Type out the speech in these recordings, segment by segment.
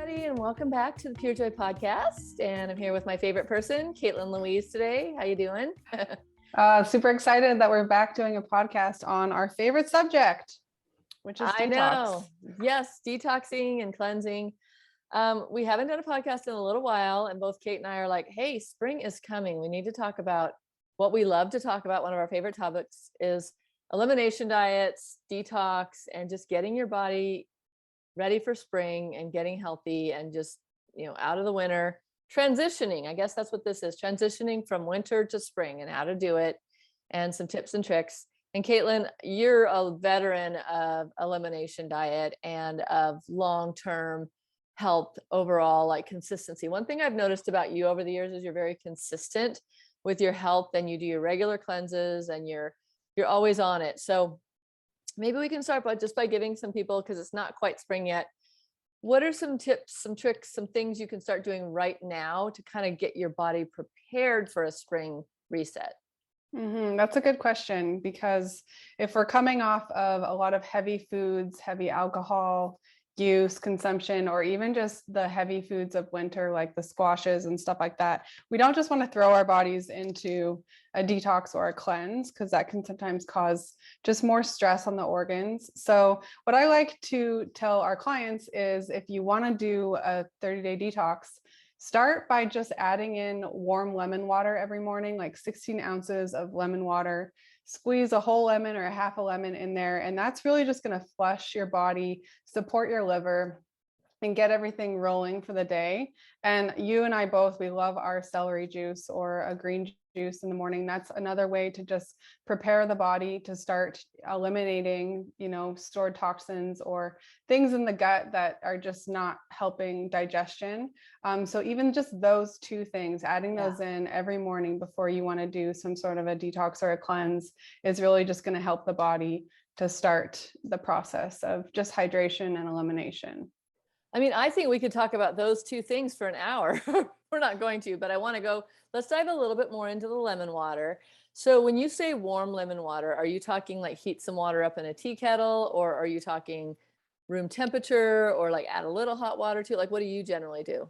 everybody, and welcome back to the Pure Joy podcast. And I'm here with my favorite person, Katelyn Louise today. How you doing? Super excited that we're back doing a podcast on our favorite subject, which is detox. I know. Yes, detoxing and cleansing. We haven't done a podcast in a little while, and both Kate and I are like, hey, spring is coming. We need to talk about what we love to talk about. One of our favorite topics is elimination diets, detox, and just getting your body ready for spring and getting healthy and just, out of the winter, transitioning. I guess that's what this is, transitioning from winter to spring and how to do it and some tips and tricks. And Katelyn, you're a veteran of elimination diet and of long-term health overall, like consistency. One thing I've noticed about you over the years is you're very consistent with your health, and you do your regular cleanses and you're always on it. So maybe we can start by giving some people, because it's not quite spring yet, what are some tips, some tricks, some things you can start doing right now to kind of get your body prepared for a spring reset? That's a good question, because if we're coming off of a lot of heavy foods, heavy alcohol use, consumption, or even just the heavy foods of winter, like the squashes and stuff like that, we don't just want to throw our bodies into a detox or a cleanse, because that can sometimes cause just more stress on the organs. So what I like to tell our clients is, if you want to do a 30-day detox, start by just adding in warm lemon water every morning, like 16 ounces of lemon water. Squeeze a whole lemon or a half a lemon in there. And that's really just going to flush your body, support your liver, and get everything rolling for the day. And you and I both, we love our celery juice or a green juice in the morning. That's another way to just prepare the body to start eliminating, stored toxins or things in the gut that are just not helping digestion. So even just those two things, adding those in every morning before you want to do some sort of a detox or a cleanse, is really just going to help the body to start the process of just hydration and elimination. I mean, I think we could talk about those two things for an hour. We're not going to, but I want to go, let's dive a little bit more into the lemon water. So when you say warm lemon water, are you talking like heat some water up in a tea kettle, or are you talking room temperature, or like add a little hot water to it? Like, what do you generally do?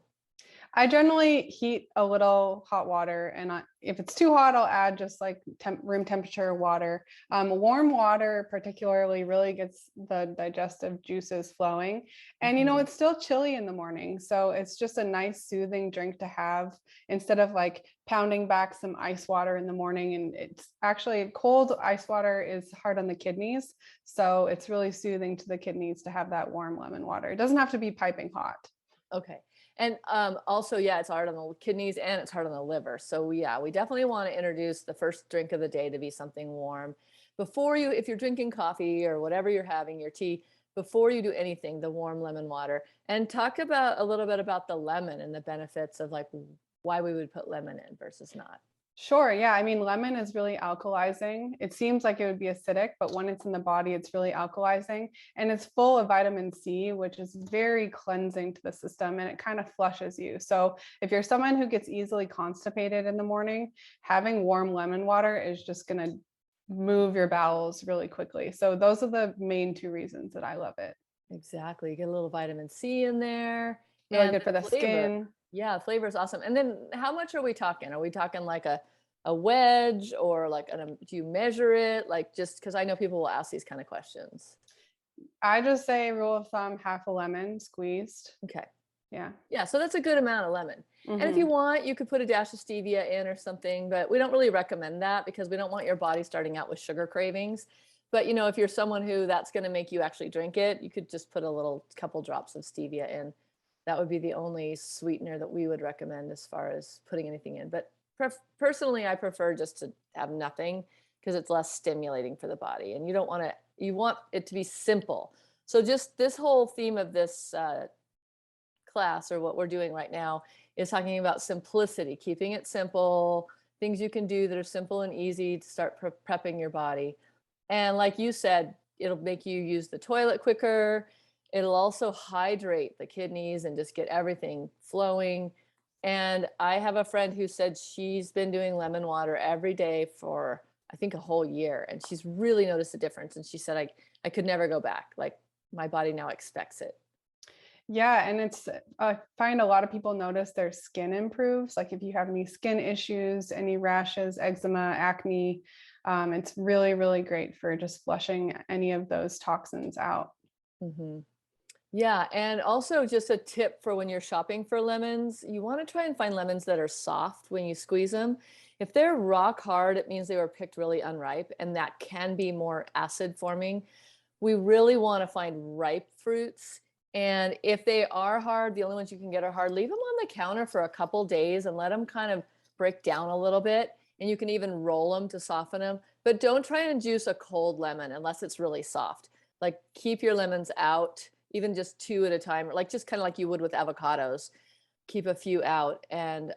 I generally heat a little hot water, and if it's too hot, I'll add just like room temperature water. Warm water particularly really gets the digestive juices flowing. And, it's still chilly in the morning. So it's just a nice soothing drink to have, instead of like pounding back some ice water in the morning. And it's actually, cold ice water is hard on the kidneys. So it's really soothing to the kidneys to have that warm lemon water. It doesn't have to be piping hot. Okay. And also, it's hard on the kidneys and it's hard on the liver. So we definitely want to introduce the first drink of the day to be something warm. If you're drinking coffee or whatever you're having, your tea, before you do anything, the warm lemon water. And talk about a little bit about the lemon and the benefits of like why we would put lemon in versus not. Sure. Yeah. I mean, lemon is really alkalizing. It seems like it would be acidic, but when it's in the body, it's really alkalizing, and it's full of vitamin C, which is very cleansing to the system, and it kind of flushes you. So if you're someone who gets easily constipated in the morning, having warm lemon water is just going to move your bowels really quickly. So those are the main two reasons that I love it. Exactly. You get a little vitamin C in there. Really good for the skin. Yeah, flavor is awesome. And then how much are we talking? Are we talking like a wedge, or like, do you measure it? Like, just because I know people will ask these kind of questions. I just say rule of thumb, half a lemon squeezed. Okay. Yeah. Yeah. So that's a good amount of lemon. And if you want, you could put a dash of stevia in or something, but we don't really recommend that because we don't want your body starting out with sugar cravings. But, if you're someone who that's going to make you actually drink it, you could just put a couple drops of stevia in. That would be the only sweetener that we would recommend as far as putting anything in. But personally, I prefer just to have nothing, because it's less stimulating for the body. And you want it to be simple. So just this whole theme of this class, or what we're doing right now, is talking about simplicity, keeping it simple, things you can do that are simple and easy to start prepping your body. And like you said, it'll make you use the toilet quicker. It'll also hydrate the kidneys and just get everything flowing. And I have a friend who said she's been doing lemon water every day for, I think, a whole year. And she's really noticed a difference. And she said, I could never go back. Like, my body now expects it. Yeah, and I find a lot of people notice their skin improves. Like if you have any skin issues, any rashes, eczema, acne, it's really, really great for just flushing any of those toxins out. Hmm. Yeah, and also just a tip for when you're shopping for lemons, you want to try and find lemons that are soft when you squeeze them. If they're rock hard, it means they were picked really unripe, and that can be more acid forming. We really want to find ripe fruits. And if they are hard, the only ones you can get are hard, leave them on the counter for a couple days and let them kind of break down a little bit. And you can even roll them to soften them. But don't try and juice a cold lemon unless it's really soft. Like keep your lemons out, even just two at a time, like just kind of like you would with avocados. Keep a few out, and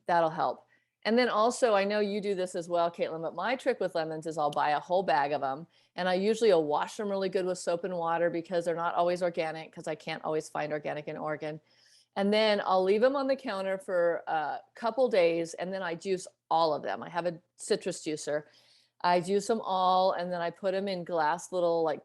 that'll help. And then also, I know you do this as well, Katelyn, but my trick with lemons is I'll buy a whole bag of them, and I usually will wash them really good with soap and water because they're not always organic, because I can't always find organic in Oregon. And then I'll leave them on the counter for a couple days, and then I juice all of them. I have a citrus juicer. I juice them all, and then I put them in glass little like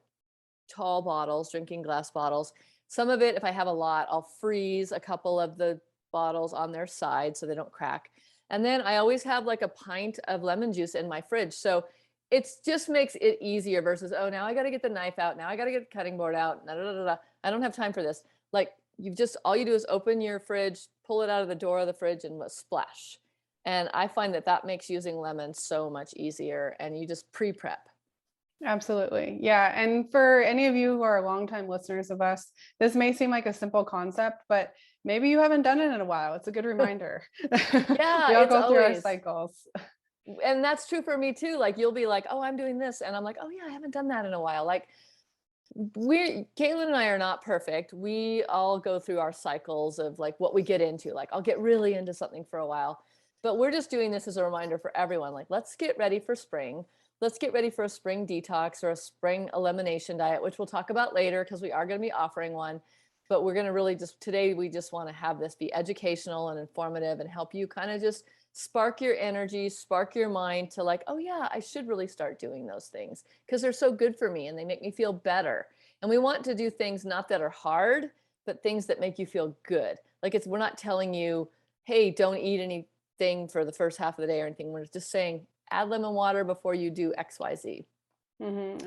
tall bottles, drinking glass bottles. Some of it, if I have a lot, I'll freeze a couple of the bottles on their side so they don't crack. And then I always have like a pint of lemon juice in my fridge. So it just makes it easier versus, oh, now I got to get the knife out. Now I got to get the cutting board out. Da, da, da, da. I don't have time for this. Like you've just, all you do is open your fridge, pull it out of the door of the fridge and splash. And I find that that makes using lemons so much easier, and you just pre-prep. Absolutely. Yeah. And for any of you who are longtime listeners of us, this may seem like a simple concept, but maybe you haven't done it in a while. It's a good reminder. Yeah, We all it's go through our always, cycles. and that's true for me too. Like you'll be like, oh, I'm doing this. And I'm like, oh yeah, I haven't done that in a while. Like Caitlin and I are not perfect. We all go through our cycles of like what we get into. Like I'll get really into something for a while, but we're just doing this as a reminder for everyone. Like, let's get ready for spring. Let's get ready for a spring detox or a spring elimination diet, which we'll talk about later because we are going to be offering one. But we're going to really just today, we just want to have this be educational and informative and help you kind of just spark your energy, spark your mind to like, oh yeah, I should really start doing those things because they're so good for me and they make me feel better. And we want to do things not that are hard, but things that make you feel good. Like we're not telling you, hey, don't eat anything for the first half of the day or anything. We're just saying add lemon water before you do XYZ.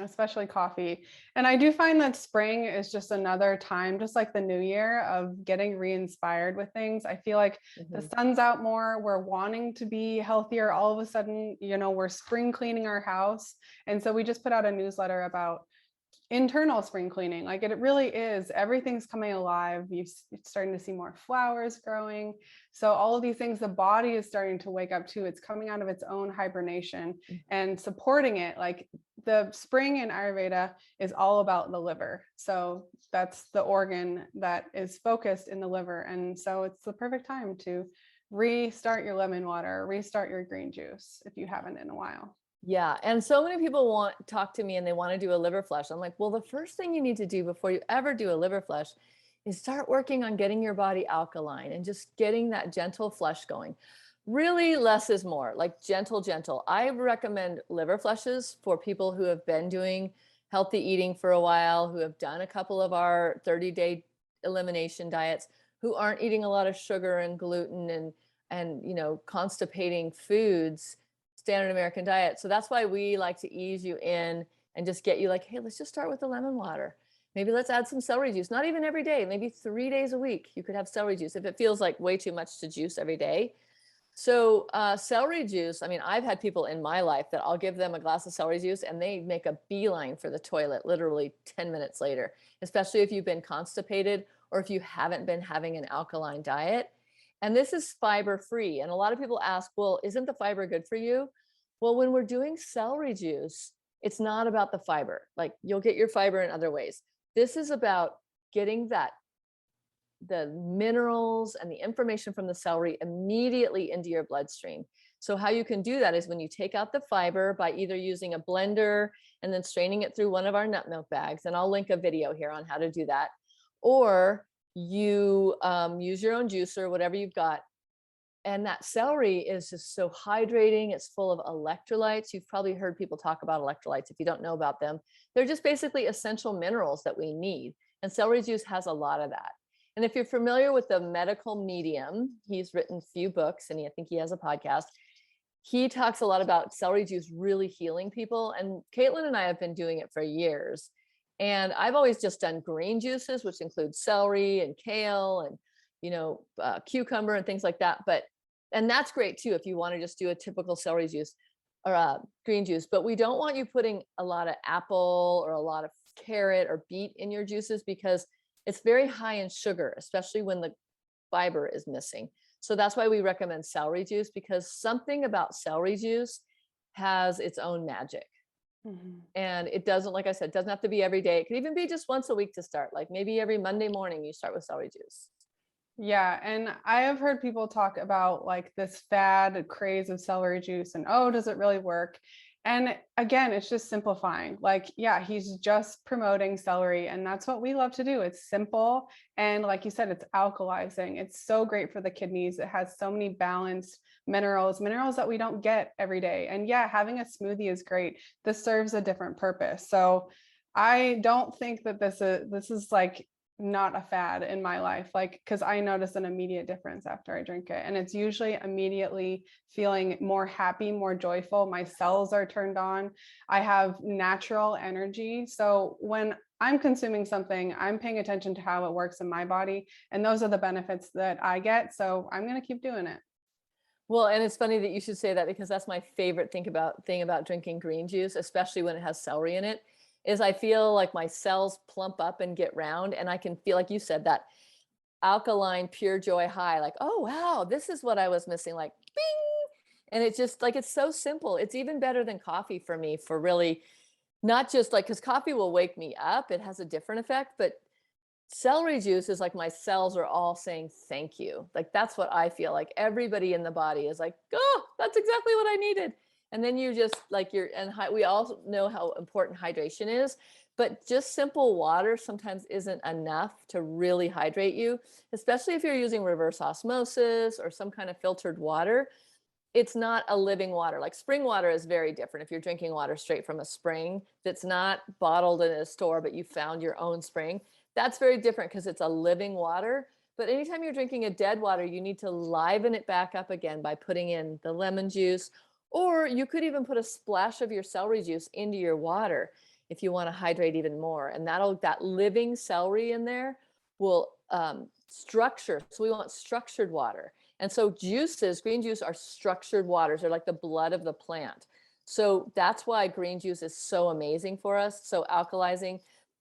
Especially coffee. And I do find that spring is just another time, just like the new year, of getting re-inspired with things. I feel like the Mm-hmm. sun's out more. We're wanting to be healthier. All of a sudden, we're spring cleaning our house. And so we just put out a newsletter about internal spring cleaning. Like it really is, everything's coming alive. You're starting to see more flowers growing. So all of these things, the body is starting to wake up to. It's coming out of its own hibernation and supporting it. Like the spring in Ayurveda is all about the liver. So that's the organ that is focused in the liver. And so it's the perfect time to restart your lemon water, restart your green juice if you haven't in a while. Yeah. And so many people talk to me and they want to do a liver flush. I'm like, well, the first thing you need to do before you ever do a liver flush is start working on getting your body alkaline and just getting that gentle flush going. Really, less is more, like gentle, gentle. I recommend liver flushes for people who have been doing healthy eating for a while, who have done a couple of our 30-day elimination diets, who aren't eating a lot of sugar and gluten and constipating foods, standard American diet. So that's why we like to ease you in and just get you like, hey, let's just start with the lemon water. Maybe let's add some celery juice, not even every day, maybe 3 days a week. You could have celery juice if it feels like way too much to juice every day. So celery juice, I mean, I've had people in my life that I'll give them a glass of celery juice and they make a beeline for the toilet literally 10 minutes later, especially if you've been constipated or if you haven't been having an alkaline diet. And this is fiber free. And a lot of people ask, well, isn't the fiber good for you? Well, when we're doing celery juice, it's not about the fiber. Like you'll get your fiber in other ways. This is about getting the minerals and the information from the celery immediately into your bloodstream. So how you can do that is when you take out the fiber by either using a blender and then straining it through one of our nut milk bags. And I'll link a video here on how to do that. Or you use your own juicer, whatever you've got. And that celery is just so hydrating. It's full of electrolytes. You've probably heard people talk about electrolytes. If you don't know about them, they're just basically essential minerals that we need. And celery juice has a lot of that. And if you're familiar with the medical medium, he's written a few books and I think he has a podcast. He talks a lot about celery juice really healing people. And Katelyn and I have been doing it for years. And I've always just done green juices, which include celery and kale and, cucumber and things like that. And that's great too, if you want to just do a typical celery juice or green juice. But we don't want you putting a lot of apple or a lot of carrot or beet in your juices because it's very high in sugar, especially when the fiber is missing. So that's why we recommend celery juice, because something about celery juice has its own magic. Mhm. And it doesn't, like I said, it doesn't have to be every day. It could even be just once a week to start. Like maybe every Monday morning you start with celery juice. Yeah, and I have heard people talk about like this fad craze of celery juice and oh, does it really work? And again, it's just simplifying. Like, yeah, he's just promoting celery, and that's what we love to do. It's simple. And like you said, it's alkalizing. It's so great for the kidneys. It has so many balanced minerals that we don't get every day. And yeah, having a smoothie is great. This serves a different purpose. So I don't think that this is like not a fad in my life, like, because I notice an immediate difference after I drink it, and it's usually immediately feeling more happy, more joyful. My cells are turned on. I have natural energy. So when I'm consuming something, I'm paying attention to how it works in my body, and those are the benefits that I get. So I'm going to keep doing it. Well, and it's funny that you should say that, because that's my favorite thing about drinking green juice, especially when it has celery in it, is I feel like my cells plump up and get round, and I can feel, like you said, that alkaline pure joy high, like, oh wow, this is what I was missing, like bing. And it's just like, it's so simple. It's even better than coffee for me, for really not just like, because coffee will wake me up, it has a different effect, but celery juice is like my cells are all saying thank you. Like that's what I feel like. Everybody in the body is like, oh, that's exactly what I needed. And then you just like we all know how important hydration is, but just simple water sometimes isn't enough to really hydrate you, especially if you're using reverse osmosis or some kind of filtered water. It's not a living water. Like spring water is very different. If you're drinking water straight from a spring that's not bottled in a store, but you found your own spring, that's very different because it's a living water. But anytime you're drinking a dead water, you need to liven it back up again by putting in the lemon juice, or you could even put a splash of your celery juice into your water if you want to hydrate even more. And that living celery in there will structure. So we want structured water. And so juices, green juice, are structured waters. They're like the blood of the plant. So that's why green juice is so amazing for us. So alkalizing.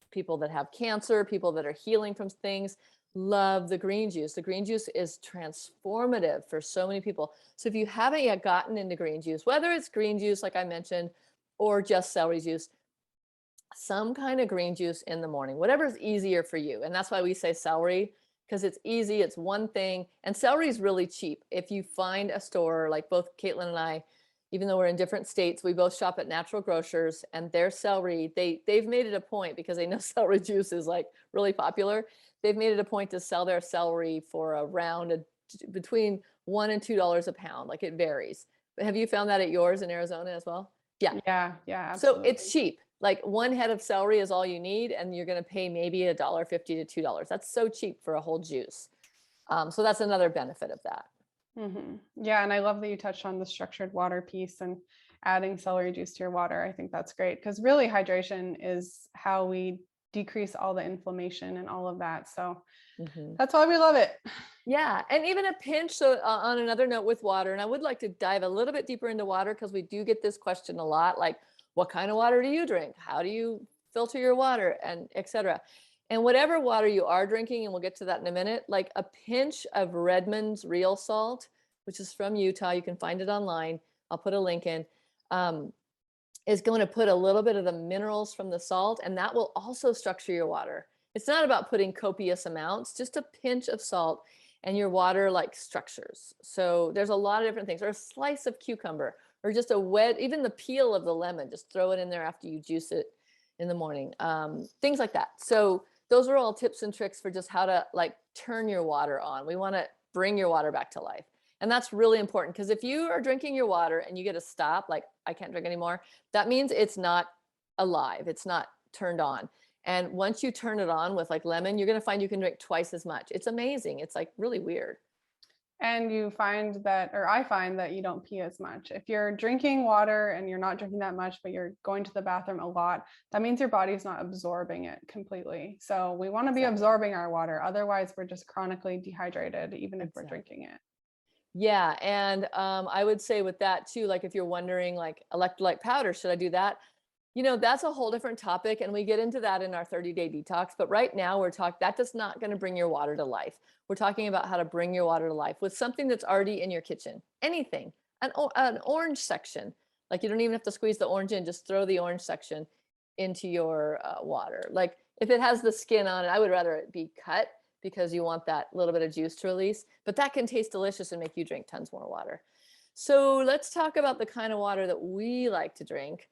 People that have cancer, people that are healing from things, love the green juice. The green juice is transformative for so many people. So if you haven't yet gotten into green juice, whether it's green juice, like I mentioned, or just celery juice, some kind of green juice in the morning, whatever is easier for you. And that's why we say celery, because it's easy. It's one thing. And celery is really cheap. If you find a store, like both Katelyn and I, even though we're in different states, we both shop at natural grocers, and their celery, they've made it a point, because they know celery juice is like really popular. They've made it a point to sell their celery for between $1 and $2 a pound. Like it varies. But have you found that at yours in Arizona as well? Yeah. Yeah, So it's absolutely. cheap. Like one head of celery is all you need, and you're going to pay maybe $1.50 to $2. That's so cheap for a whole juice. So that's another benefit of that. Yeah, and I love that you touched on the structured water piece and adding celery juice to your water. I think that's great, because really hydration is how we decrease all the inflammation and all of that. So Mhm. that's why we love it. Yeah, and even a pinch. So on another note with water, and I would like to dive a little bit deeper into water, because we do get this question a lot, like, what kind of water do you drink? How do you filter your water, and etc. And whatever water you are drinking, and we'll get to that in a minute, like a pinch of Redmond's real salt, which is from Utah, you can find it online. I'll put a link in. Um, is going to put a little bit of the minerals from the salt, and that will also structure your water. It's not about putting copious amounts, just a pinch of salt, and your water like structures. So there's a lot of different things, or a slice of cucumber, or just even the peel of the lemon, just throw it in there after you juice it in the morning. Things like that. So those are all tips and tricks for just how to like turn your water on. We want to bring your water back to life. And that's really important, because if you are drinking your water and you get a stop, like I can't drink anymore, that means it's not alive. It's not turned on. And once you turn it on with like lemon, you're going to find you can drink twice as much. It's amazing. It's like really weird. And you find that, or I find that you don't pee as much. If you're drinking water and you're not drinking that much, but you're going to the bathroom a lot, that means your body's not absorbing it completely. So we want to be absorbing our water. Otherwise, we're just chronically dehydrated, even if we're drinking it. Yeah. And I would say with that too, like if you're wondering like electrolyte powder, should I do that? That's a whole different topic. And we get into that in our 30-day detox. But right now we're talking, that does not going to bring your water to life. We're talking about how to bring your water to life with something that's already in your kitchen. Anything, an orange section. Like you don't even have to squeeze the orange in, just throw the orange section into your water. Like if it has the skin on it, I would rather it be cut because you want that little bit of juice to release, but that can taste delicious and make you drink tons more water. So let's talk about the kind of water that we like to drink.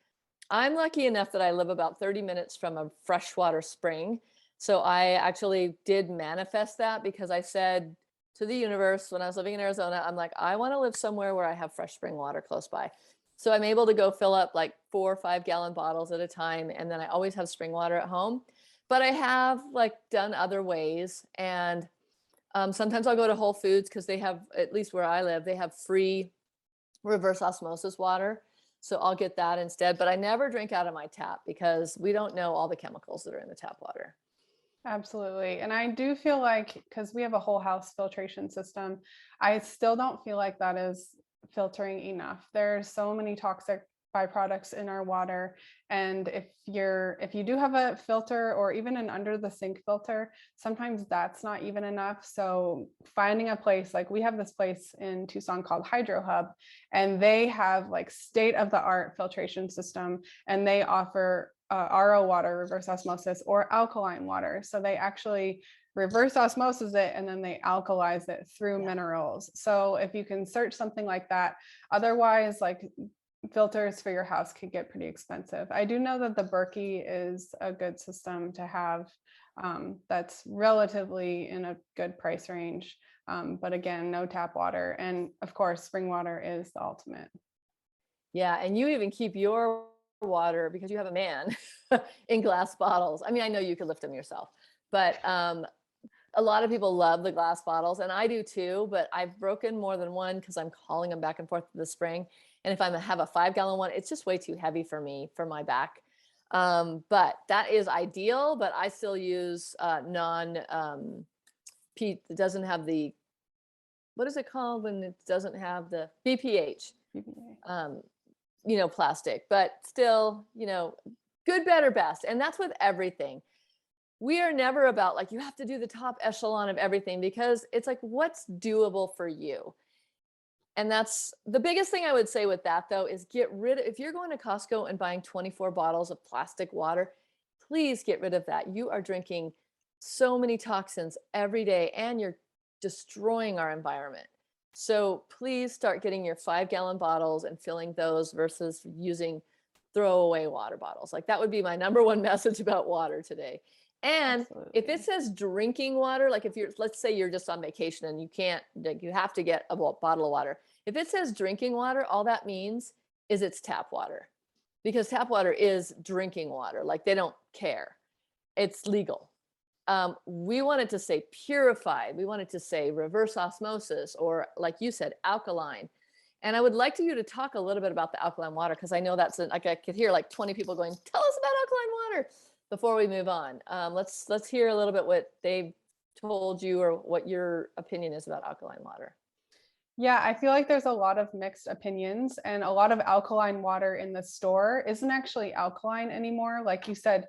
I'm lucky enough that I live about 30 minutes from a freshwater spring. So I actually did manifest that because I said to the universe when I was living in Arizona, I'm like, I want to live somewhere where I have fresh spring water close by. So I'm able to go fill up like 4 or 5 gallon bottles at a time. And then I always have spring water at home. But I have like done other ways. And sometimes I'll go to Whole Foods because they have, at least where I live, they have free reverse osmosis water. So I'll get that instead, but I never drink out of my tap because we don't know all the chemicals that are in the tap water. Absolutely. And I do feel like, because we have a whole house filtration system, I still don't feel like that is filtering enough. There's so many toxic byproducts in our water. And if you do have a filter or even an under the sink filter, sometimes that's not even enough. So finding a place, like we have this place in Tucson called Hydro Hub, and they have like state of the art filtration system, and they offer RO water, reverse osmosis, or alkaline water. So they actually reverse osmosis it and then they alkalize it through minerals. So if you can search something like that, otherwise like filters for your house could get pretty expensive. I do know that the Berkey is a good system to have, that's relatively in a good price range. But again, no tap water. And of course, spring water is the ultimate. Yeah. And you even keep your water because you have a man in glass bottles. I mean, I know you could lift them yourself, but a lot of people love the glass bottles and I do too, but I've broken more than one because I'm calling them back and forth to the spring. And if I have a 5-gallon one, it's just way too heavy for me, for my back. But that is ideal, but I still use it doesn't have the, what is it called when it doesn't have the BPH, plastic, but still, good, better, best. And that's with everything. We are never about like, you have to do the top echelon of everything because it's like, what's doable for you? And that's the biggest thing I would say with that though, is if you're going to Costco and buying 24 bottles of plastic water, please get rid of that. You are drinking so many toxins every day and you're destroying our environment. So please start getting your 5-gallon bottles and filling those versus using throwaway water bottles. Like that would be my number one message about water today. And if it says drinking water, like let's say you're just on vacation and you have to get a bottle of water. If it says drinking water, all that means is it's tap water because tap water is drinking water. Like they don't care. It's legal. We wanted to say purified. We wanted to say reverse osmosis, or like you said, alkaline. And I would like you to talk a little bit about the alkaline water because I know that's like I could hear like 20 people going, tell us about alkaline water before we move on. Let's hear a little bit what they've told you or what your opinion is about alkaline water. Yeah, I feel like there's a lot of mixed opinions, and a lot of alkaline water in the store isn't actually alkaline anymore. Like you said,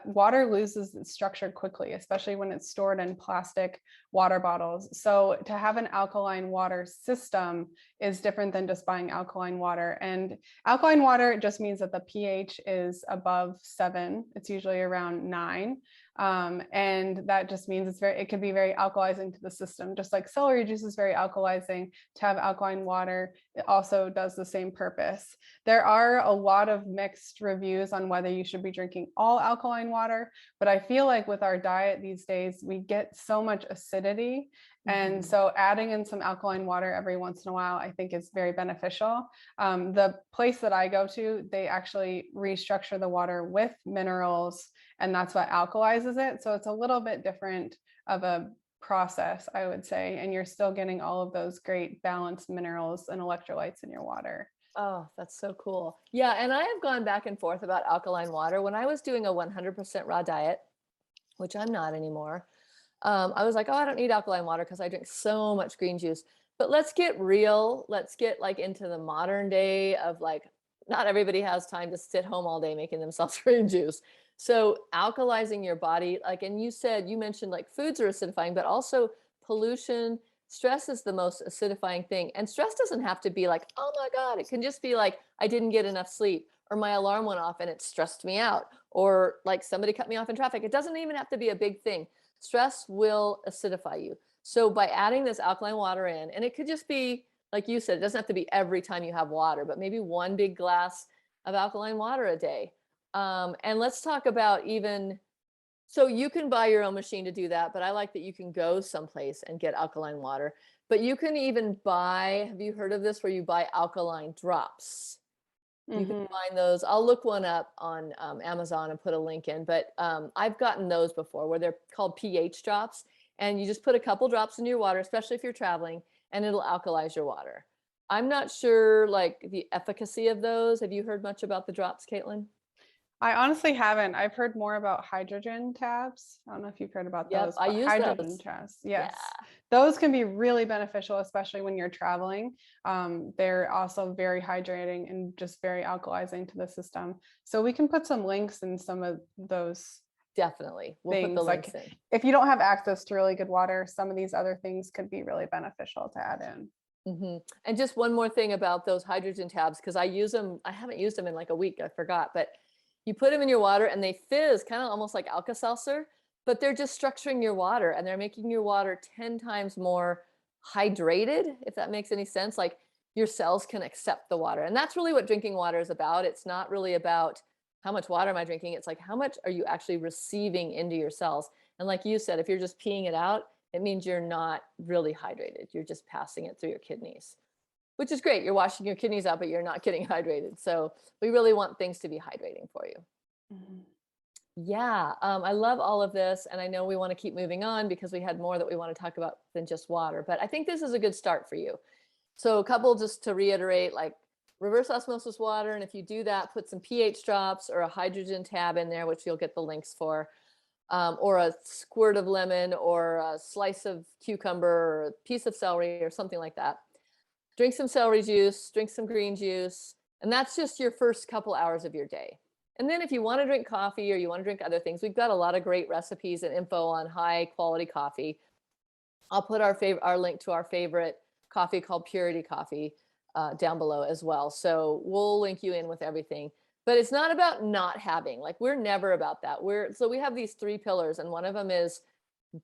water loses its structure quickly, especially when it's stored in plastic water bottles. So to have an alkaline water system is different than just buying alkaline water. And alkaline water just means that the pH is above 7. It's usually around 9. And that just means it can be very alkalizing to the system, just like celery juice is very alkalizing. To have alkaline water, it also does the same purpose. There are a lot of mixed reviews on whether you should be drinking all alkaline water, but I feel like with our diet these days, we get so much acidity. And so adding in some alkaline water every once in a while, I think is very beneficial. The place that I go to, they actually restructure the water with minerals and that's what alkalizes it. So it's a little bit different of a process, I would say, and you're still getting all of those great balanced minerals and electrolytes in your water. Oh, that's so cool. Yeah, and I have gone back and forth about alkaline water. When I was doing a 100% raw diet, which I'm not anymore, I was like, oh, I don't need alkaline water because I drink so much green juice. But let's get real. Let's get like into the modern day of like, not everybody has time to sit home all day making themselves green juice. So alkalizing your body, like, and you mentioned like foods are acidifying, but also pollution, stress is the most acidifying thing. And stress doesn't have to be like, oh my God, it can just be like, I didn't get enough sleep, or my alarm went off and it stressed me out, or like somebody cut me off in traffic. It doesn't even have to be a big thing. Stress will acidify you. So by adding this alkaline water in, and it could just be, like you said, it doesn't have to be every time you have water, but maybe one big glass of alkaline water a day. And let's talk about even, so you can buy your own machine to do that, but I like that you can go someplace and get alkaline water. But you can even buy, have you heard of this, where you buy alkaline drops? You can Hmm. find those. I'll look one up on Amazon and put a link in, but I've gotten those before where they're called pH drops. And you just put a couple drops into your water, especially if you're traveling, and it'll alkalize your water. I'm not sure like the efficacy of those. Have you heard much about the drops, Katelyn? I honestly haven't. I've heard more about hydrogen tabs. I don't know if you've heard about Yep, those, I but use hydrogen those. tabs, Yeah. yes. Those can be really beneficial, especially when you're traveling. They're also very hydrating and just very alkalizing to the system. So we can put some links in some of those Definitely. We'll put the things. links Like in. if you don't have access to really good water, some of these other things could be really beneficial to add in. And just one more thing about those hydrogen tabs, because I use them, I haven't used them in like a week, I forgot, but you put them in your water and they fizz kind of almost like Alka-Seltzer, but they're just structuring your water and they're making your water 10 times more hydrated, if that makes any sense. Like your cells can accept the water. And that's really what drinking water is about. It's not really about how much water am I drinking? It's like, how much are you actually receiving into your cells? And like you said, if you're just peeing it out, it means you're not really hydrated. You're just passing it through your kidneys, which is great. You're washing your kidneys out, but you're not getting hydrated. So we really want things to be hydrating for you. Mhm. Yeah, I love all of this. And I know we want to keep moving on because we had more that we want to talk about than just water. But I think this is a good start for you. So a couple, just to reiterate, like reverse osmosis water. And if you do that, put some pH drops or a hydrogen tab in there, which you'll get the links for. Or a squirt of lemon or a slice of cucumber or a piece of celery or something like that. Drink some celery juice, drink some green juice, and that's just your first couple hours of your day. And then if you want to drink coffee or you want to drink other things, we've got a lot of great recipes and info on high quality coffee. I'll put our link to our favorite coffee called Purity Coffee down below as well. So we'll link you in with everything. But it's not about not having, like we're never about that. So we have these three pillars, and one of them is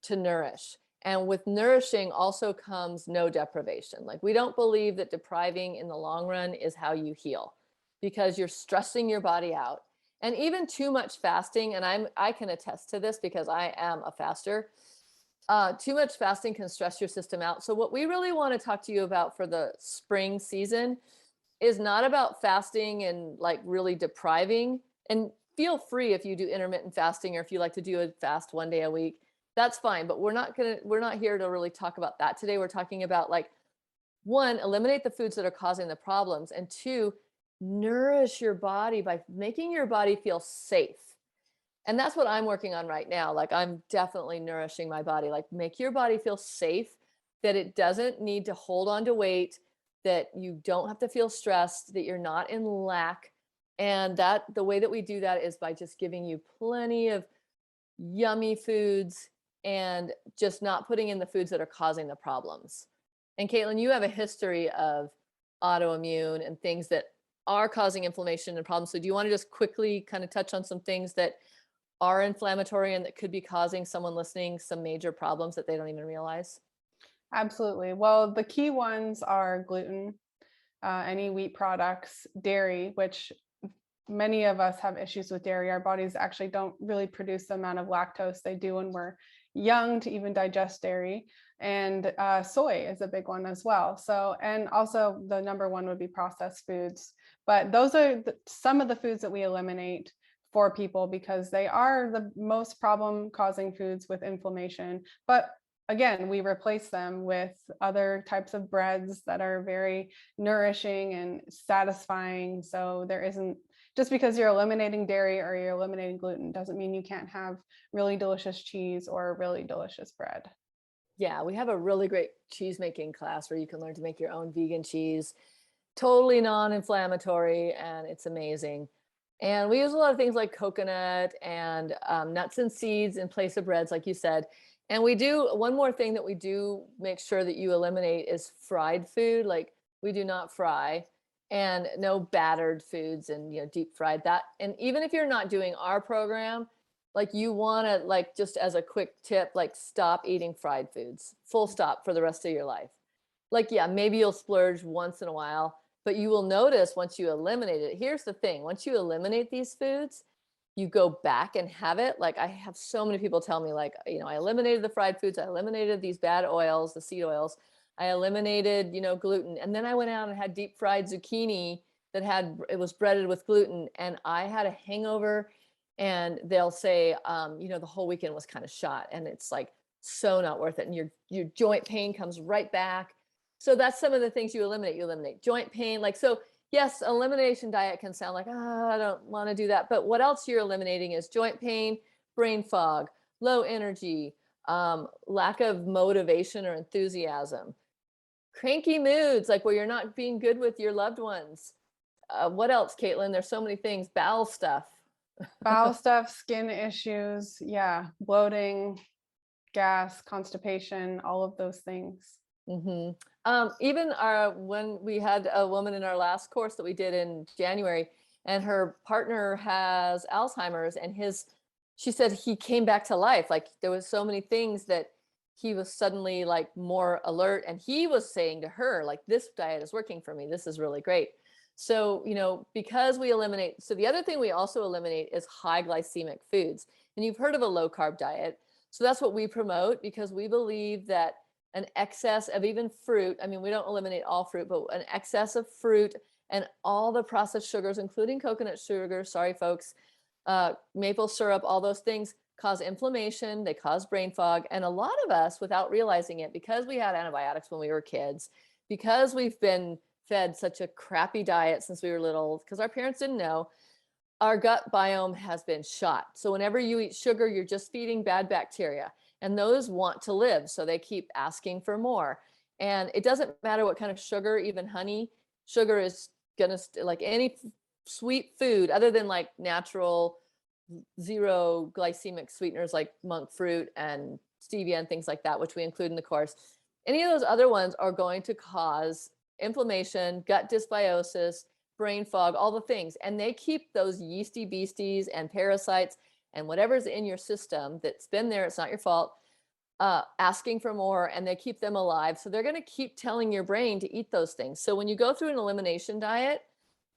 to nourish. And with nourishing also comes no deprivation. Like we don't believe that depriving in the long run is how you heal, because you're stressing your body out. And even too much fasting, and I can attest to this because I am a faster. Too much fasting can stress your system out. So what we really want to talk to you about for the spring season is not about fasting and like really depriving. And feel free if you do intermittent fasting or if you like to do a fast one day a week, that's fine. But we're not here to really talk about that today. We're talking about like, one, eliminate the foods that are causing the problems, and two, nourish your body by making your body feel safe. And that's what I'm working on right now. Like I'm definitely nourishing my body, like make your body feel safe, that it doesn't need to hold on to weight, that you don't have to feel stressed, that you're not in lack. And that the way that we do that is by just giving you plenty of yummy foods and just not putting in the foods that are causing the problems. And Katelyn, you have a history of autoimmune and things that are causing inflammation and problems. So do you want to just quickly kind of touch on some things that are inflammatory and that could be causing someone listening some major problems that they don't even realize? Absolutely. Well, the key ones are gluten, any wheat products, dairy, which many of us have issues with dairy. Our bodies actually don't really produce the amount of lactose they do when we're young to even digest dairy. And soy is a big one as well. So, and also the number one would be processed foods. But those are some of the foods that we eliminate for people because they are the most problem causing foods with inflammation. But again, we replace them with other types of breads that are very nourishing and satisfying. So there isn't, just because you're eliminating dairy or you're eliminating gluten doesn't mean you can't have really delicious cheese or really delicious bread. Yeah, we have a really great cheese making class where you can learn to make your own vegan cheese, totally non-inflammatory, and it's amazing. And we use a lot of things like coconut and nuts and seeds in place of breads, like you said. And we do one more thing that we do make sure that you eliminate is fried food. Like we do not fry, and no battered foods and deep fried that. And even if you're not doing our program, like you want to, like, just as a quick tip, like stop eating fried foods, full stop, for the rest of your life. Like, yeah, maybe you'll splurge once in a while, but you will notice once you eliminate it. Here's the thing: once you eliminate these foods, you go back and have it. Like I have so many people tell me, like, I eliminated the fried foods, I eliminated these bad oils, the seed oils, I eliminated, gluten, and then I went out and had deep fried zucchini it was breaded with gluten, and I had a hangover. And they'll say, the whole weekend was kind of shot, and it's like so not worth it, and your joint pain comes right back. So that's some of the things you eliminate. You eliminate joint pain. Like, so yes, elimination diet can sound like, I don't want to do that. But what else you're eliminating is joint pain, brain fog, low energy, lack of motivation or enthusiasm, cranky moods, like where you're not being good with your loved ones. What else, Katelyn? There's so many things. Bowel stuff. Bowel stuff, skin issues, yeah, bloating, gas, constipation, all of those things. Mm-hmm. Even when we had a woman in our last course that we did in January, and her partner has Alzheimer's, and she said he came back to life. Like there was so many things that he was suddenly like more alert, and he was saying to her, like, this diet is working for me. This is really great. So, because we eliminate, so the other thing we also eliminate is high glycemic foods. And you've heard of a low carb diet. So that's what we promote, because we believe that an excess of even fruit, I mean, we don't eliminate all fruit, but an excess of fruit and all the processed sugars, including coconut sugar, sorry, folks, maple syrup, all those things cause inflammation, they cause brain fog. And a lot of us, without realizing it, because we had antibiotics when we were kids, because we've been fed such a crappy diet since we were little, because our parents didn't know, our gut biome has been shot. So whenever you eat sugar, you're just feeding bad bacteria, and those want to live. So they keep asking for more. And it doesn't matter what kind of sugar, even honey, sugar is going to, like any sweet food, other than like natural zero glycemic sweeteners like monk fruit and stevia and things like that, which we include in the course. Any of those other ones are going to cause inflammation, gut dysbiosis, brain fog, all the things. And they keep those yeasty beasties and parasites and whatever's in your system that's been there, it's not your fault, asking for more, and they keep them alive. So they're going to keep telling your brain to eat those things. So when you go through an elimination diet,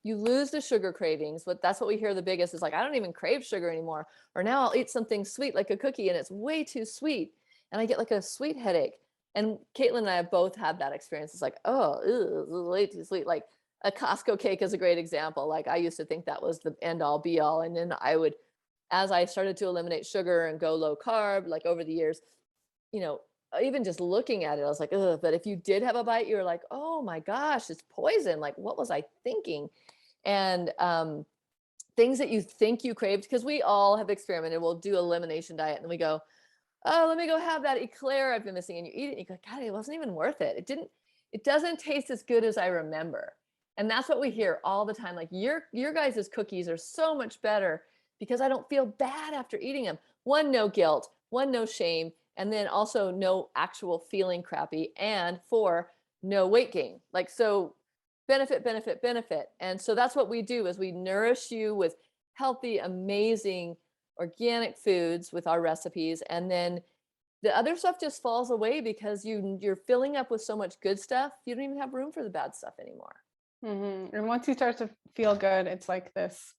you lose the sugar cravings, but that's what we hear the biggest is like, I don't even crave sugar anymore. Or now I'll eat something sweet like a cookie and it's way too sweet, and I get like a sweet headache. And Katelyn and I have both had that experience. It's like, oh, ew, way too sweet. Like a Costco cake is a great example. Like I used to think that was the end all be all. And then as I started to eliminate sugar and go low carb, like over the years, even just looking at it, I was like, ugh. But if you did have a bite, you were like, oh my gosh, it's poison. Like, what was I thinking? And things that you think you craved, because we all have experimented. We'll do elimination diet and we go, oh, let me go have that eclair I've been missing. And you eat it and you go, God, it wasn't even worth it. It doesn't taste as good as I remember. And that's what we hear all the time. Like your guys' cookies are so much better because I don't feel bad after eating them. One, no guilt, one, no shame. And then also no actual feeling crappy. And 4, no weight gain. Like, so benefit, benefit, benefit. And so that's what we do is we nourish you with healthy, amazing organic foods with our recipes. And then the other stuff just falls away because you're filling up with so much good stuff. You don't even have room for the bad stuff anymore. Mm-hmm. And once you start to feel good, it's like this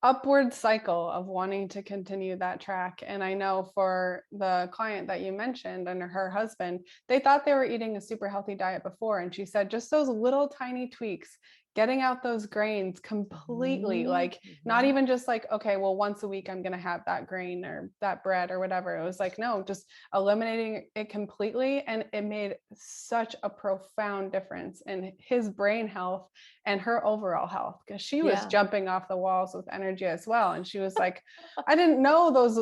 upward cycle of wanting to continue that track. And I know for the client that you mentioned and her husband, they thought they were eating a super healthy diet before. And she said just those little tiny tweaks getting out those grains completely, Mhm, like not mhm. even just like, okay, well, once a week I'm going to have that grain or that bread or whatever. It was like, no, just eliminating it completely. And it made such a profound difference in his brain health and her overall health, because she was Yeah. jumping off the walls with energy as well. And she was like, I didn't know those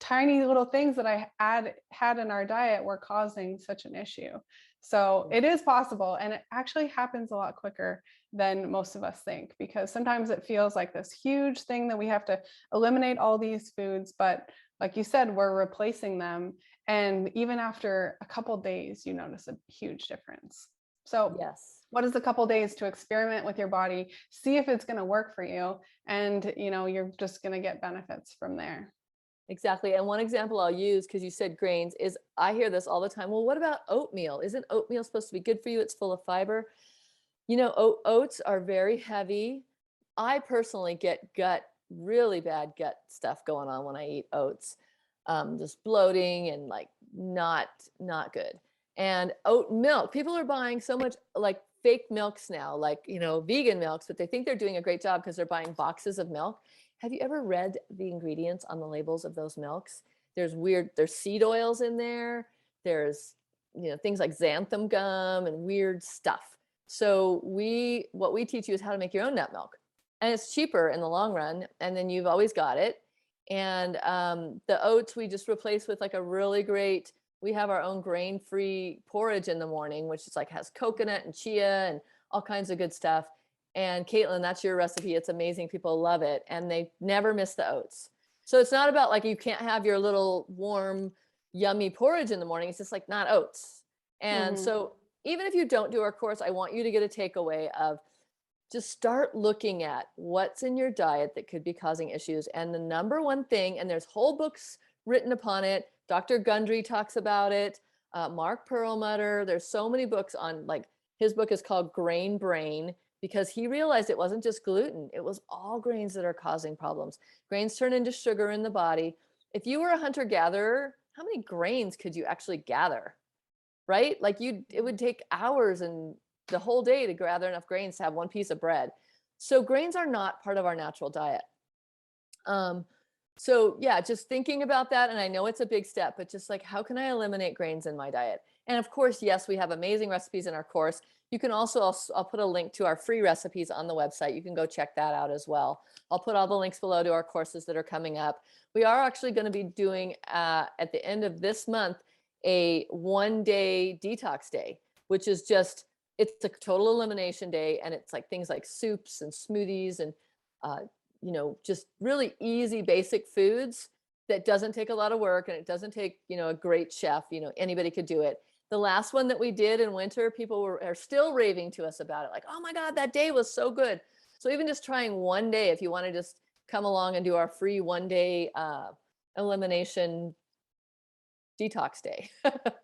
tiny little things that I had in our diet were causing such an issue. So Yeah. it is possible, and it actually happens a lot quicker than most of us think, because sometimes it feels like this huge thing that we have to eliminate all these foods, but like you said, we're replacing them, and even after a couple days you notice a huge difference. So Yes. what is a couple days to experiment with your body, see if it's going to work for you, and you're just going to get benefits from there. Exactly. And one example I'll use, because you said grains, is I hear this all the time. Well, what about oatmeal? Isn't oatmeal supposed to be good for you? It's full of fiber. Oats are very heavy. I personally get really bad gut stuff going on when I eat oats. Just bloating and like not good. And oat milk, people are buying so much like fake milks now, like, vegan milks, but they think they're doing a great job because they're buying boxes of milk. Have you ever read the ingredients on the labels of those milks? There's seed oils in there. There's, things like xanthan gum and weird stuff. So what we teach you is how to make your own nut milk, and it's cheaper in the long run. And then you've always got it. And the oats we just replace with like a really great. We have our own grain-free porridge in the morning, which is like has coconut and chia and all kinds of good stuff. And Katelyn, that's your recipe. It's amazing. People love it, and they never miss the oats. So it's not about like you can't have your little warm, yummy porridge in the morning. It's just like not oats. And Hmm. so even if you don't do our course, I want you to get a takeaway of just start looking at what's in your diet that could be causing issues. And the number one thing, and there's whole books written upon it. Dr. Gundry talks about it. Mark Perlmutter. There's so many books on, like, his book is called Grain Brain, because he realized it wasn't just gluten. It was all grains that are causing problems. Grains turn into sugar in the body. If you were a hunter gatherer, how many grains could you actually gather? Right? Like it would take hours and the whole day to gather enough grains to have one piece of bread. So grains are not part of our natural diet. Um, so yeah, just thinking about that, and I know it's a big step, but just like, how can I eliminate grains in my diet? And of course, yes, we have amazing recipes in our course. You can also, I'll put a link to our free recipes on the website. You can go check that out as well. I'll put all the links below to our courses that are coming up. We are actually going to be doing at the end of this month a 1-day detox day, which is just, it's a total elimination day, and it's like things like soups and smoothies and uh, just really easy, basic foods that doesn't take a lot of work, and it doesn't take, a great chef, anybody could do it. The last one that we did in winter, people are still raving to us about it. Like, oh my God, that day was so good. So even just trying one day, if you want to just come along and do our free 1-day elimination detox day,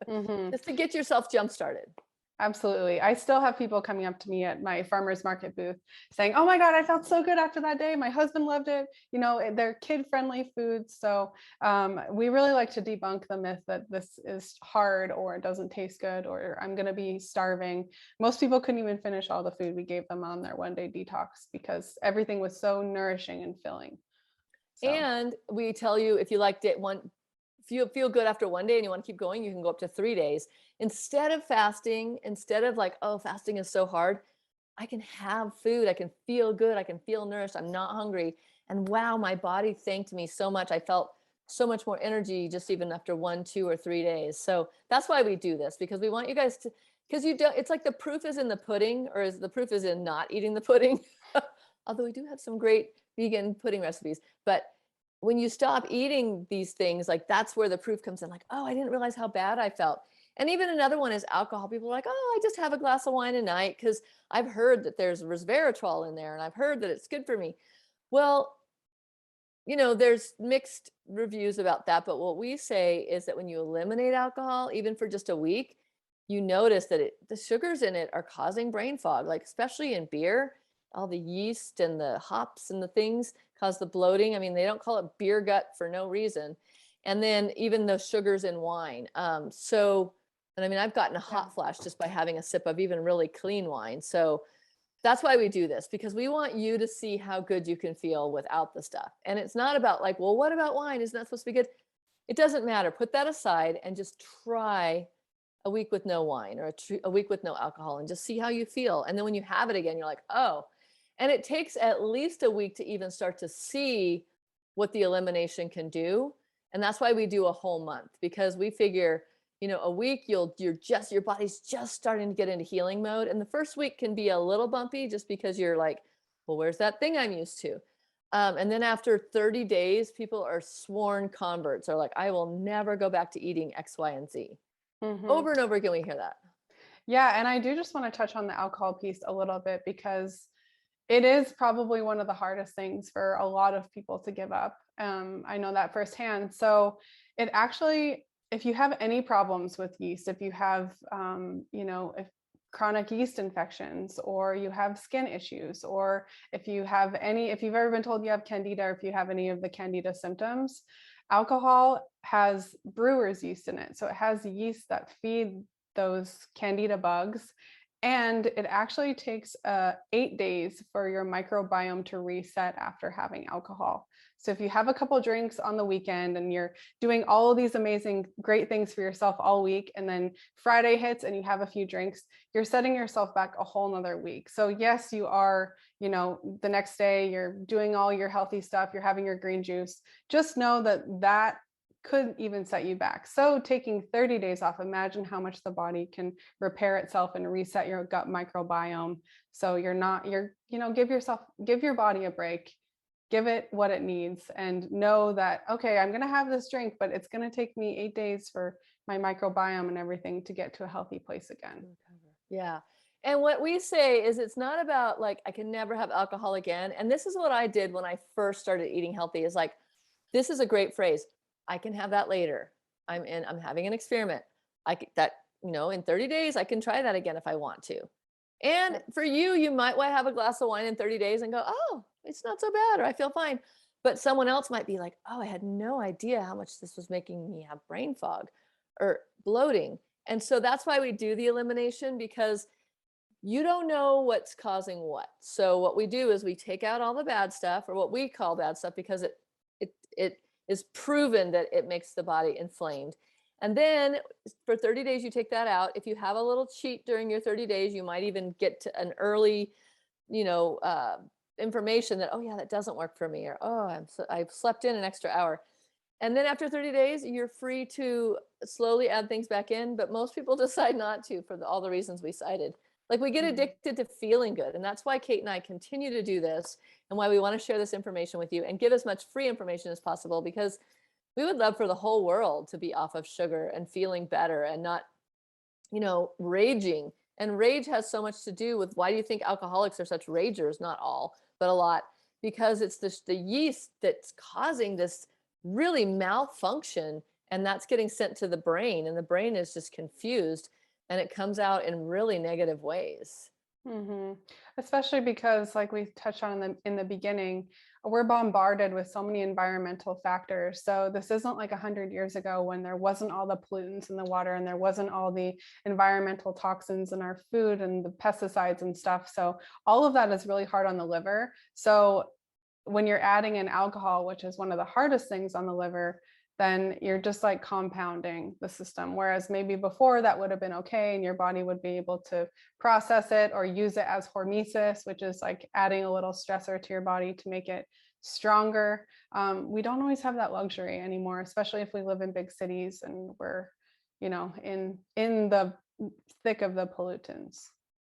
Hmm. just to get yourself jump started. Absolutely. I still have people coming up to me at my farmer's market booth saying, "Oh my God, I felt so good after that day. My husband loved it." They're kid-friendly foods. So we really like to debunk the myth that this is hard or it doesn't taste good or I'm going to be starving. Most people couldn't even finish all the food we gave them on their 1-day detox because everything was so nourishing and filling. So, And we tell you, if you liked it if you feel good after 1 day and you want to keep going, you can go up to 3 days. Instead of fasting, instead of like, oh, fasting is so hard, I can have food. I can feel good. I can feel nourished. I'm not hungry. And wow, my body thanked me so much. I felt so much more energy just even after 1, 2, or 3 days. So that's why we do this, because we want you guys to, because you don't, it's like the proof is in the pudding, or is the proof is in not eating the pudding. Although we do have some great vegan pudding recipes, but when you stop eating these things, like that's where the proof comes in, like, oh, I didn't realize how bad I felt. And even another one is alcohol. People are like, oh, I just have a glass of wine a night because I've heard that there's resveratrol in there and I've heard that it's good for me. Well, there's mixed reviews about that. But what we say is that when you eliminate alcohol, even for just a week, you notice that the sugars in it are causing brain fog, like especially in beer, all the yeast and the hops and the things cause the bloating. I mean, they don't call it beer gut for no reason. And then even the sugars in wine. And I mean, I've gotten a yeah. hot flash just by having a sip of even really clean wine. So That's why we do this, because we want you to see how good you can feel without the stuff. And it's not about like, well, what about wine? Isn't that supposed to be good? It doesn't matter. Put that aside and just try a week with no wine, or a week with no alcohol, and just see how you feel. And then when you have it again, you're like, oh. And it takes at least a week to even start to see what the elimination can do. And that's why we do a whole month, because we figure, a week your body's just starting to get into healing mode. And the first week can be a little bumpy just because you're like, well, where's that thing I'm used to? And then after 30 days, people are sworn converts, are like, I will never go back to eating X, Y, and Z. Mhm. Over and over again, we hear that. Yeah, and I do just want to touch on the alcohol piece a little bit because it is probably one of the hardest things for a lot of people to give up. I know that firsthand. So it actually, if you have any problems with yeast, if you have, if chronic yeast infections, or you have skin issues, or if you've ever been told you have candida, or if you have any of the candida symptoms, alcohol has brewer's yeast in it. So it has yeast that feed those candida bugs, and it actually takes 8 days for your microbiome to reset after having alcohol. So if you have a couple drinks on the weekend and you're doing all of these amazing, great things for yourself all week, and then Friday hits and you have a few drinks, you're setting yourself back a whole nother week. So yes, you are, the next day you're doing all your healthy stuff, you're having your green juice. Just know that that could even set you back. So taking 30 days off, imagine how much the body can repair itself and reset your gut microbiome. So give your body a break, give it what it needs, and know that, okay, I'm going to have this drink, but it's going to take me 8 days for my microbiome and everything to get to a healthy place again. Yeah. And what we say is, it's not about like, I can never have alcohol again. And this is what I did when I first started eating healthy, is like, this is a great phrase. I can have that later. I'm having an experiment. In 30 days, I can try that again if I want to. And for you, you might want to have a glass of wine in 30 days and go, oh, it's not so bad, or I feel fine. But someone else might be like, oh, I had no idea how much this was making me have brain fog or bloating. And so that's why we do the elimination, because you don't know what's causing what. So what we do is we take out all the bad stuff, or what we call bad stuff, because it is proven that it makes the body inflamed. And then for 30 days, you take that out. If you have a little cheat during your 30 days, you might even get to an early, you know, uh, information that, oh yeah, that doesn't work for me, or oh, I've slept in an extra hour. And then after 30 days, you're free to slowly add things back in. But most people decide not to, for all the reasons we cited. Like, we get Mhm. addicted to feeling good. And that's why Kate and I continue to do this, and why we want to share this information with you and give as much free information as possible, because we would love for the whole world to be off of sugar and feeling better and not, raging. And rage has so much to do with, why do you think alcoholics are such ragers? Not all, but a lot, because it's the yeast that's causing this really malfunction, and that's getting sent to the brain, and the brain is just confused, and it comes out in really negative ways. Mhm. Especially because, like we touched on in the beginning, we're bombarded with so many environmental factors. So this isn't like 100 years ago when there wasn't all the pollutants in the water and there wasn't all the environmental toxins in our food and the pesticides and stuff. So all of that is really hard on the liver. So when you're adding in alcohol, which is one of the hardest things on the liver, then you're just like compounding the system. Whereas maybe before that would have been okay and your body would be able to process it or use it as hormesis, which is like adding a little stressor to your body to make it stronger. We don't always have that luxury anymore, especially if we live in big cities and we're, in the thick of the pollutants.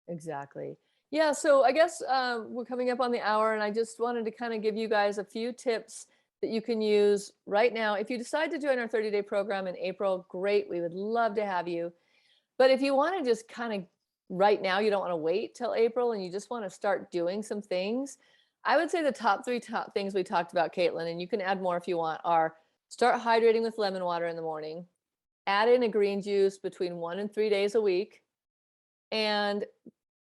Exactly. Yeah. So I guess we're coming up on the hour, and I just wanted to kind of give you guys a few tips that you can use right now. If you decide to join our 30-day program in April, great. We would love to have you. But if you want to just kind of right now, you don't want to wait till April, and you just want to start doing some things, I would say the top things we talked about, Katelyn, and you can add more if you want, are: start hydrating with lemon water in the morning, add in a green juice between 1 and 3 days a week, and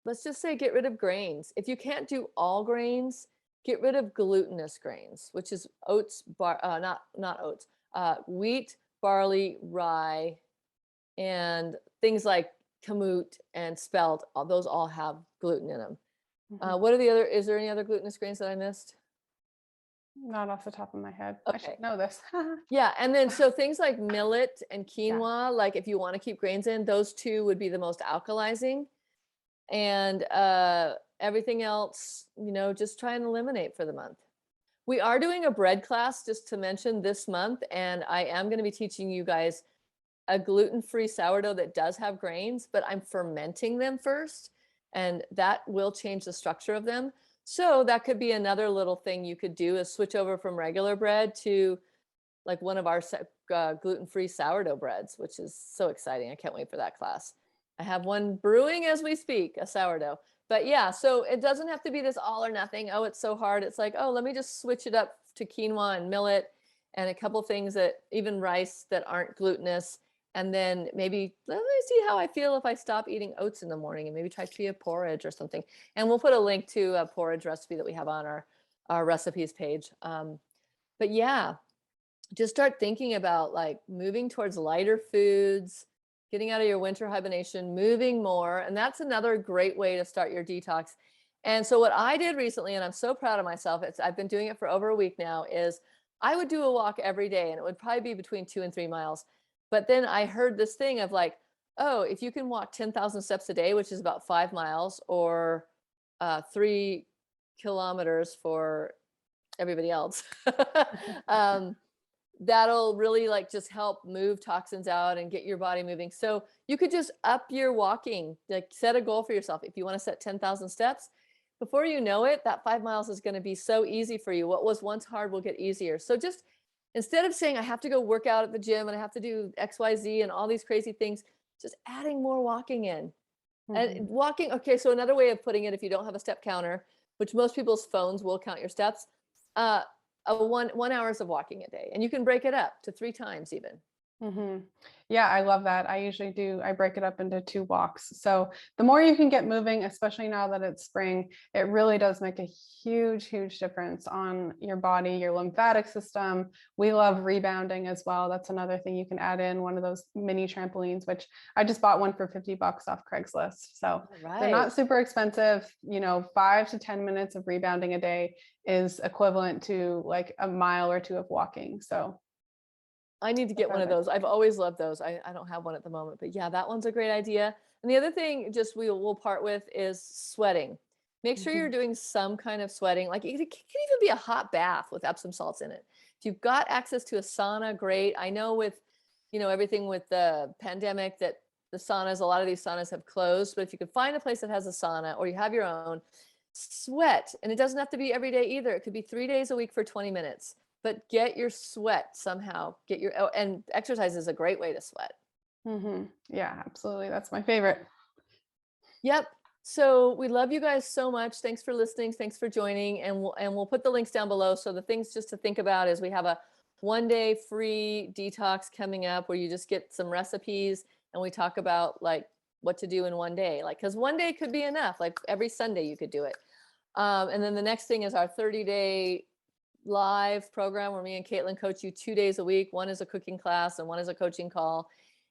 let's just say get rid of grains. If you can't do all grains, get rid of glutinous grains, which is oats, not oats, wheat, barley, rye, and things like kamut and spelt. Those all have gluten in them. Mhm. What are the other, is there any other glutinous grains that I missed? Not off the top of my head. I Okay. should know this. Yeah, and then so things like millet and Yeah. quinoa, like if you want to keep grains in, those two would be the most alkalizing. And everything else, just try and eliminate for the month. We are doing a bread class, just to mention, this month, and I am going to be teaching you guys a gluten-free sourdough that does have grains, but I'm fermenting them first, and that will change the structure of them. So that could be another little thing you could do, is switch over from regular bread to like one of our gluten-free sourdough breads, which is so exciting. I can't wait for that class. I have one brewing as we speak, a sourdough. But yeah, so it doesn't have to be this all or nothing. Oh, it's so hard. It's like, oh, let me just switch it up to quinoa and millet and a couple things, that even rice, that aren't glutinous. And then maybe let me see how I feel if I stop eating oats in the morning, and maybe try chia porridge or something. And we'll put a link to a porridge recipe that we have on our recipes page. But yeah, just start thinking about like moving towards lighter foods, getting out of your winter hibernation, moving more. And that's another great way to start your detox. And so what I did recently, and I'm so proud of myself, I've been doing it for over a week now, is I would do a walk every day, and it would probably be between 2 and 3 miles. But then I heard this thing of like, oh, if you can walk 10,000 steps a day, which is about 5 miles, or 3 kilometers for everybody else, um, that'll really like just help move toxins out and get your body moving. So you could just up your walking, like set a goal for yourself. If you want to set 10,000 steps, before you know it, that 5 miles is going to be so easy for you. What was once hard will get easier. So just instead of saying, I have to go work out at the gym and I have to do XYZ and all these crazy things, just adding more walking in. And Mhm. walking, okay, so another way of putting it, if you don't have a step counter, which most people's phones will count your steps, uh, a 1 hours of walking a day, and you can break it up to 3 times even. Mhm. Yeah, I love that. I break it up into 2 walks. So the more you can get moving, especially now that it's spring, it really does make a huge, huge difference on your body, your lymphatic system. We love rebounding as well. That's another thing you can add in, one of those mini trampolines, which I just bought one for $50 off Craigslist. So All they're right. not super expensive. 5 to 10 minutes of rebounding a day is equivalent to like a mile or two of walking. So I need to I get one found of that those. to I've be. always loved those. I don't have one at the moment, but yeah, that one's a great idea. And the other thing, just we'll part with, is sweating. Make sure you're Mhm. doing some kind of sweating. Like it can even be a hot bath with Epsom salts in it. If you've got access to a sauna, great. I know with, everything with the pandemic, that the saunas, a lot of these saunas have closed, but if you can find a place that has a sauna, or you have your own, sweat. And it doesn't have to be every day either. It could be 3 days a week for 20 minutes, but get your sweat somehow. And exercise is a great way to sweat. Yeah, absolutely. That's my favorite. Yep. So we love you guys so much. Thanks for listening. Thanks for joining. And we'll put the links down below. So the things just to think about is, we have a 1 day free detox coming up, where you just get some recipes, and we talk about like what to do in 1 day. Like, because 1 day could be enough. Like every Sunday you could do it. And then the next thing is our 30-day live program, where me and Katelyn coach you 2 days a week. One is a cooking class and one is a coaching call.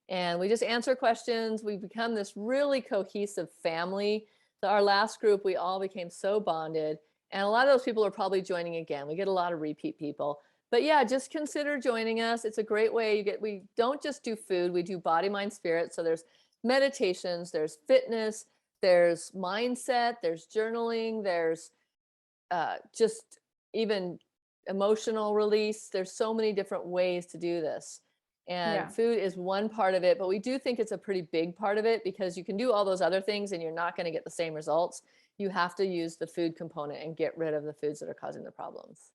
And we just answer questions. We've become this really cohesive family. So our last group, we all became so bonded. And a lot of those people are probably joining again. We get a lot of repeat people. But yeah, just consider joining us. It's a great way. We don't just do food, we do body, mind, spirit. So there's meditations, there's fitness, there's mindset, there's journaling, there's just even emotional release. There's so many different ways to do this. And Yeah. food is one part of it, but we do think it's a pretty big part of it, because you can do all those other things and you're not going to get the same results. You have to use the food component and get rid of the foods that are causing the problems.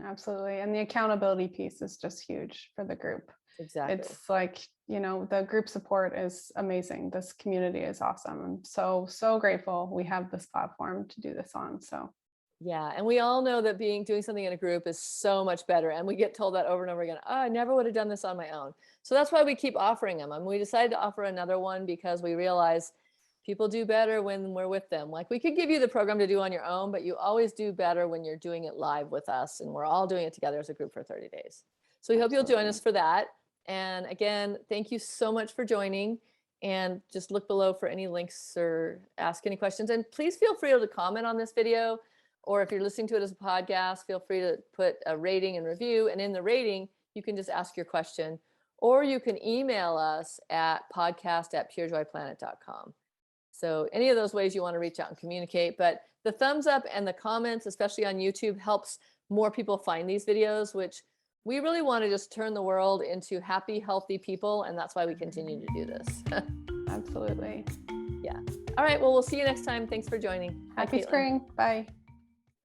Absolutely. And the accountability piece is just huge for the group. Exactly. It's like, the group support is amazing. This community is awesome. I'm so, so grateful we have this platform to do this on. So, Yeah. And we all know that doing something in a group is so much better. And we get told that over and over again. Oh, I never would have done this on my own. So that's why we keep offering them. And we decided to offer another one, because we realize people do better when we're with them. Like, we could give you the program to do on your own, but you always do better when you're doing it live with us, and we're all doing it together as a group for 30 days. So we hope you'll join us absolutely. for that. And again, thank you so much for joining. And just look below for any links or ask any questions. And please feel free to comment on this video, or if you're listening to it as a podcast, feel free to put a rating and review. And in the rating, you can just ask your question, or you can email us at podcast@purejoyplanet.com. So any of those ways you want to reach out and communicate. But the thumbs up and the comments, especially on YouTube, helps more people find these videos, which we really want to just turn the world into happy, healthy people. And that's why we continue to do this. Absolutely. Yeah. All right. Well, we'll see you next time. Thanks for joining. Happy spring. Bye.